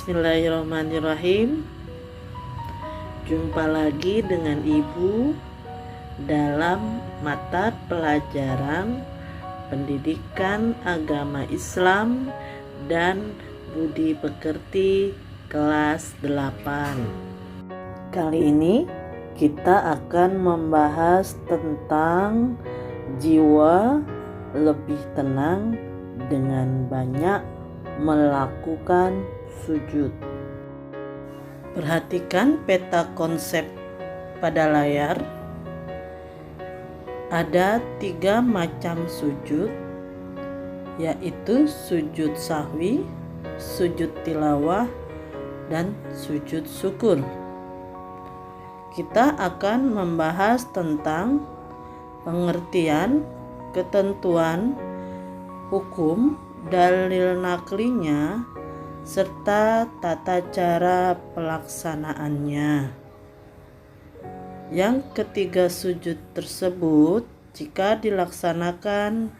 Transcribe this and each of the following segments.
Bismillahirrahmanirrahim. Jumpa lagi dengan Ibu dalam mata pelajaran Pendidikan Agama Islam dan Budi Pekerti kelas 8. Kali ini kita akan membahas tentang jiwa lebih tenang dengan banyak melakukan sujud. Perhatikan peta konsep pada layar. Ada 3 macam sujud, yaitu sujud sahwi, sujud tilawah, dan sujud syukur. Kita akan membahas tentang pengertian, ketentuan, hukum, dalil naklinya, serta tata cara pelaksanaannya. Yang ketiga sujud tersebut jika dilaksanakan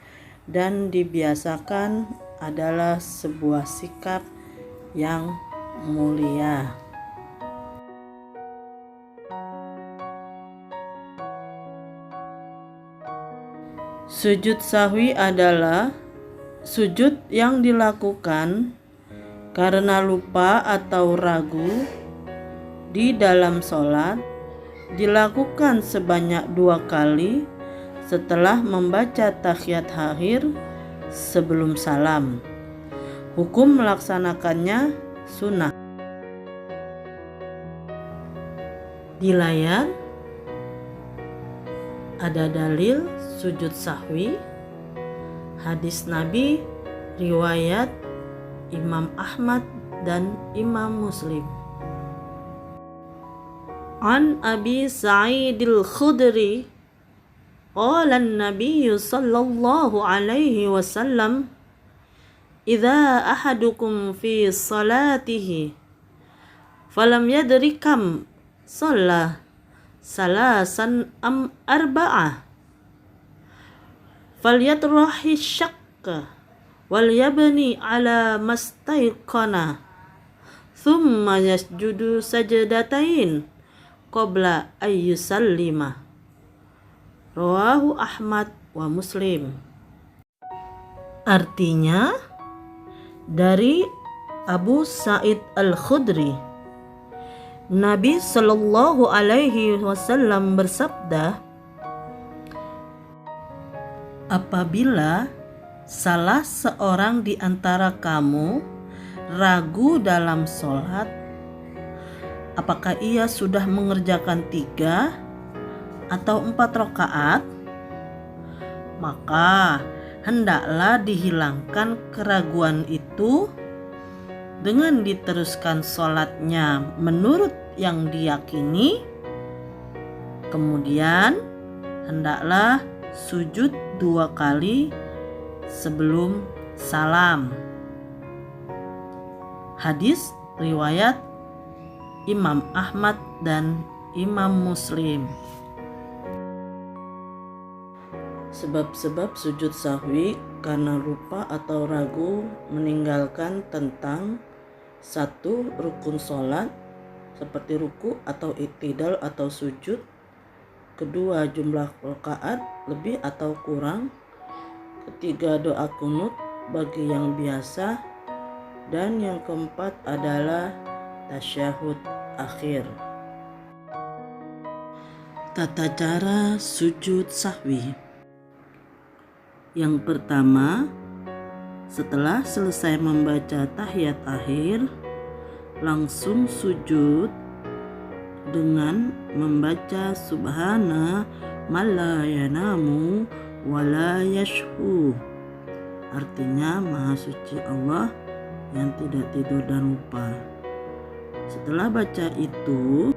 dan dibiasakan adalah sebuah sikap yang mulia. Sujud sahwi adalah sujud yang dilakukan karena lupa atau ragu di dalam sholat, dilakukan sebanyak 2 kali setelah membaca tahiyat akhir sebelum salam. Hukum melaksanakannya sunnah. Di layar ada dalil sujud sahwi, hadis Nabi riwayat Imam Ahmad dan Imam Muslim. An Abi Sa'id al-Khudri qala an-nabiy sallallahu alaihi wasallam idza ahadukum fi salatihi falam yadri kam shalla salasan am arba'ah falyatrahi syakka wal yabni ala mastaiqana thumma yasjudu sajdatain qabla ayyusallima. Rawahu Ahmad wa Muslim. Artinya, dari Abu Sa'id al-Khudri, Nabi Shallallahu alaihi wasallam bersabda, apabila salah seorang di antara kamu ragu dalam sholat, apakah ia sudah mengerjakan 3 atau 4 rakaat, maka hendaklah dihilangkan keraguan itu dengan diteruskan sholatnya menurut yang diyakini. Kemudian hendaklah sujud 2 kali sebelum salam. Hadis riwayat Imam Ahmad dan Imam Muslim. Sebab-sebab sujud sahwi karena lupa atau ragu meninggalkan tentang 1. Rukun sholat seperti ruku atau i'tidal atau sujud. 2. Jumlah rakaat lebih atau kurang. 3. Doa kunut bagi yang biasa. Dan yang keempat adalah tasyahud akhir. Tata cara sujud sahwi. Yang pertama, setelah selesai membaca tahiyat akhir, langsung sujud dengan membaca subhana man la yanamu wa la yashhu. Artinya Maha Suci Allah yang tidak tidur dan lupa. Setelah baca itu,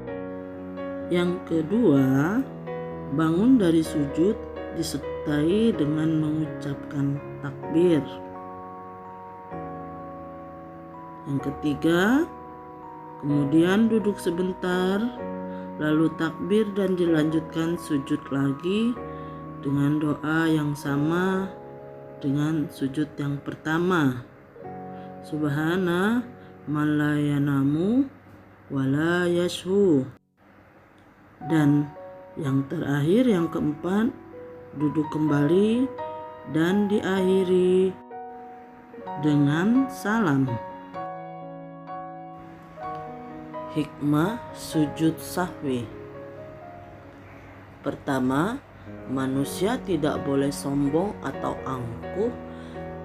yang kedua, bangun dari sujud disertai dengan mengucapkan takbir. Yang ketiga, kemudian duduk sebentar, lalu takbir dan dilanjutkan sujud lagi dengan doa yang sama dengan sujud yang pertama. Subhana man la yanamu wa la yashhu. Dan yang terakhir, yang keempat, duduk kembali dan diakhiri dengan salam. Hikmah sujud sahwi. Pertama, manusia tidak boleh sombong atau angkuh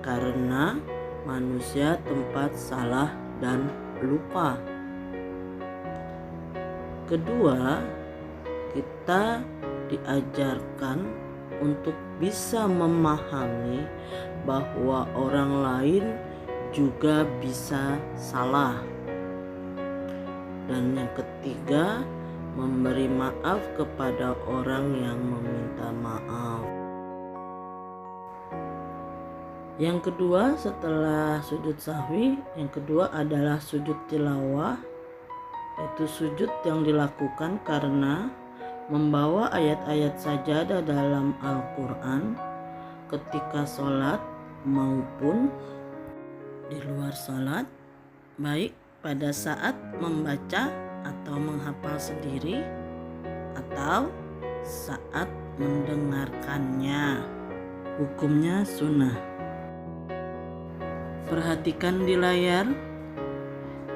karena manusia tempat salah dan lupa. Kedua, kita diajarkan untuk bisa memahami bahwa orang lain juga bisa salah. Dan yang ketiga, memberi maaf kepada orang yang meminta maaf. Yang kedua, setelah sujud sahwi, yang kedua adalah sujud tilawah, yaitu sujud yang dilakukan karena membawa ayat-ayat sajadah dalam Al-Quran ketika sholat maupun di luar sholat, baik pada saat membaca atau menghafal sendiri atau saat mendengarkannya. Hukumnya sunnah. Perhatikan di layar.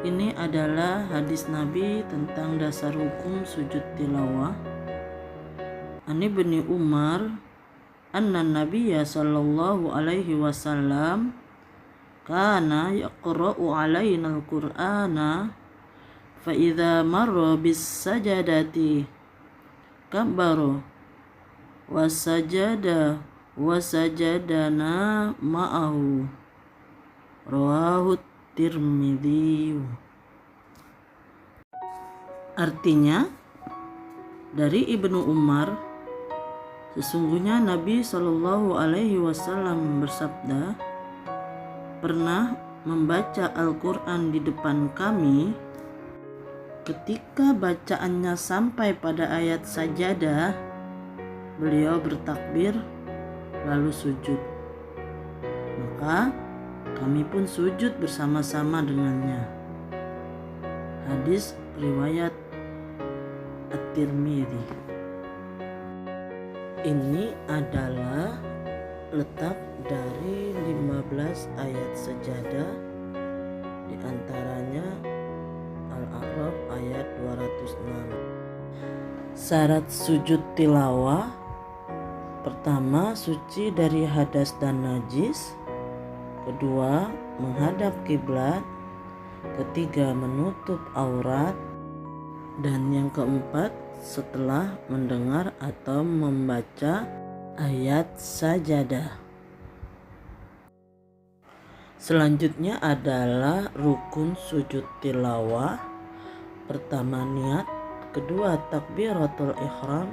Ini adalah hadis Nabi tentang dasar hukum sujud tilawah. Ani bin Umar anna Nabiyya sallallahu alaihi wasallam kana yaqra'u alaina al-Qur'ana fa idza marra bis sajadati kabbara wa sajadana ma'ahu. Rawahu Tirmidzi. Artinya, dari Ibnu Umar, sesungguhnya Nabi Shallallahu Alaihi Wasallam bersabda, pernah membaca Al-Quran di depan kami. Ketika bacaannya sampai pada ayat sajadah, beliau bertakbir lalu sujud. Maka kami pun sujud bersama-sama dengannya. Hadis riwayat At-Tirmidzi. Ini adalah letak dari 15 ayat sajadah, di antaranya Al-A'raf ayat 206. Syarat sujud tilawah: pertama, suci dari hadas dan najis. Kedua, menghadap kiblat. Ketiga, menutup aurat. Dan yang keempat, setelah mendengar atau membaca ayat sajadah. Selanjutnya adalah rukun sujud tilawah. Pertama, niat. Kedua, takbiratul ihram.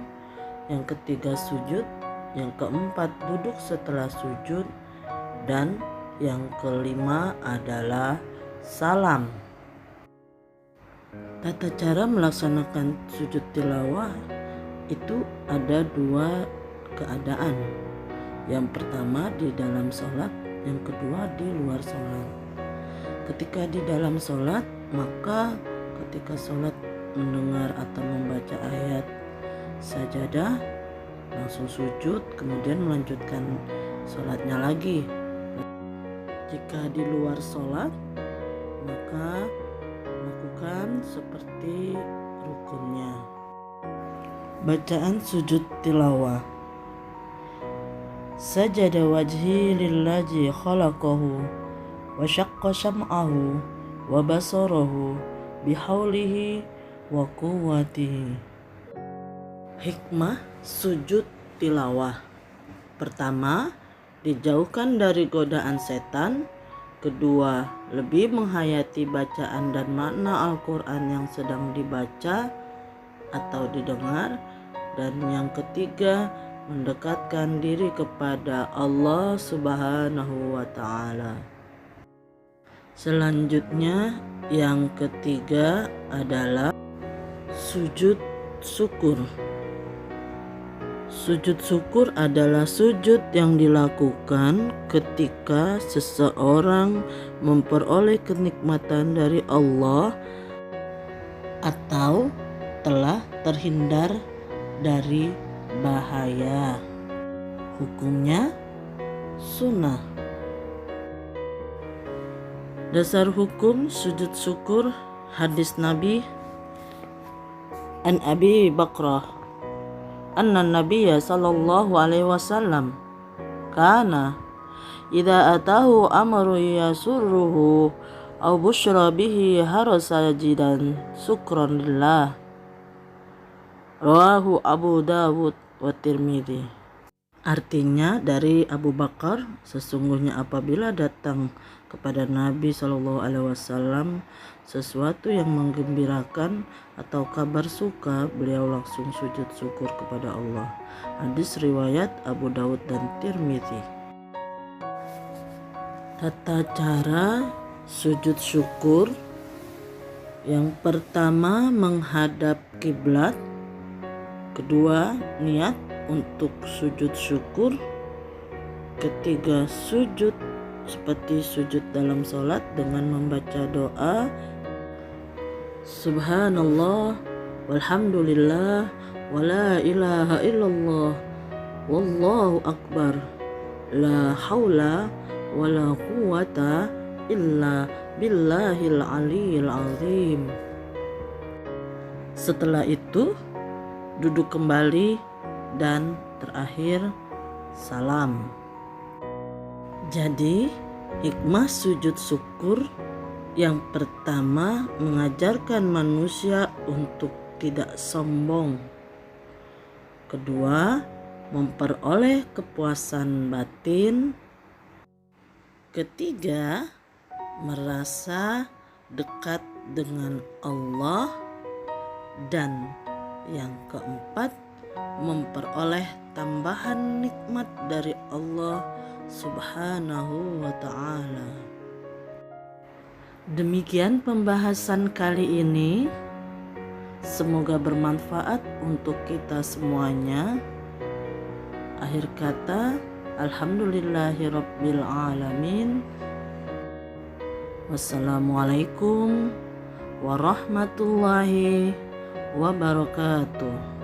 Yang ketiga, sujud. Yang keempat, duduk setelah sujud. Dan yang kelima adalah salam. Tata cara melaksanakan sujud tilawah itu ada dua keadaan. Yang pertama di dalam sholat, yang kedua di luar sholat. Ketika di dalam sholat, maka ketika sholat mendengar atau membaca ayat sajadah, langsung sujud, kemudian melanjutkan sholatnya lagi. Jika di luar sholat, maka lakukan seperti rukunnya. Bacaan sujud tilawah. Sajada wajhi lillazi khalaqahu wa syaqqa syam'ahu wa basarahu bihaulihi wa quwwatihi. Hikmah sujud tilawah. Pertama, dijauhkan dari godaan setan. Kedua, lebih menghayati bacaan dan makna Al-Quran yang sedang dibaca atau didengar. Dan yang ketiga, mendekatkan diri kepada Allah Subhanahu wa Ta'ala. Selanjutnya, yang ketiga adalah sujud syukur. Sujud syukur adalah sujud yang dilakukan ketika seseorang memperoleh kenikmatan dari Allah atau telah terhindar dari bahaya. Hukumnya sunnah. Dasar hukum sujud syukur, hadis Nabi An Abi Bakrah anna Nabiyya sallallahu alaihi wasallam kana idza atahu amru yasurruhu aw busyra bihi harasa jidan syukran lillah. Rawahu Abu Dawud wa Tirmidzi. Artinya dari Abu Bakar, sesungguhnya apabila datang kepada Nabi SAW sesuatu yang menggembirakan atau kabar suka, beliau langsung sujud syukur kepada Allah. Hadis riwayat Abu Dawud dan Tirmidzi. Tata cara sujud syukur: yang pertama menghadap kiblat, kedua niat untuk sujud syukur, ketiga sujud seperti sujud dalam sholat dengan membaca doa Subhanallah walhamdulillah wala ilaha illallah wallahu akbar la haula wala quwata illa billahil aliyil azim. Setelah itu duduk kembali dan terakhir salam. Jadi hikmah sujud syukur yang pertama mengajarkan manusia untuk tidak sombong. Kedua, memperoleh kepuasan batin. Ketiga, merasa dekat dengan Allah. Dan yang keempat, memperoleh tambahan nikmat dari Allah Subhanahu wa ta'ala. Demikian pembahasan kali ini. Semoga bermanfaat untuk kita semuanya. Akhir kata, alhamdulillahirabbil alamin. Wassalamualaikum warahmatullahi wabarakatuh.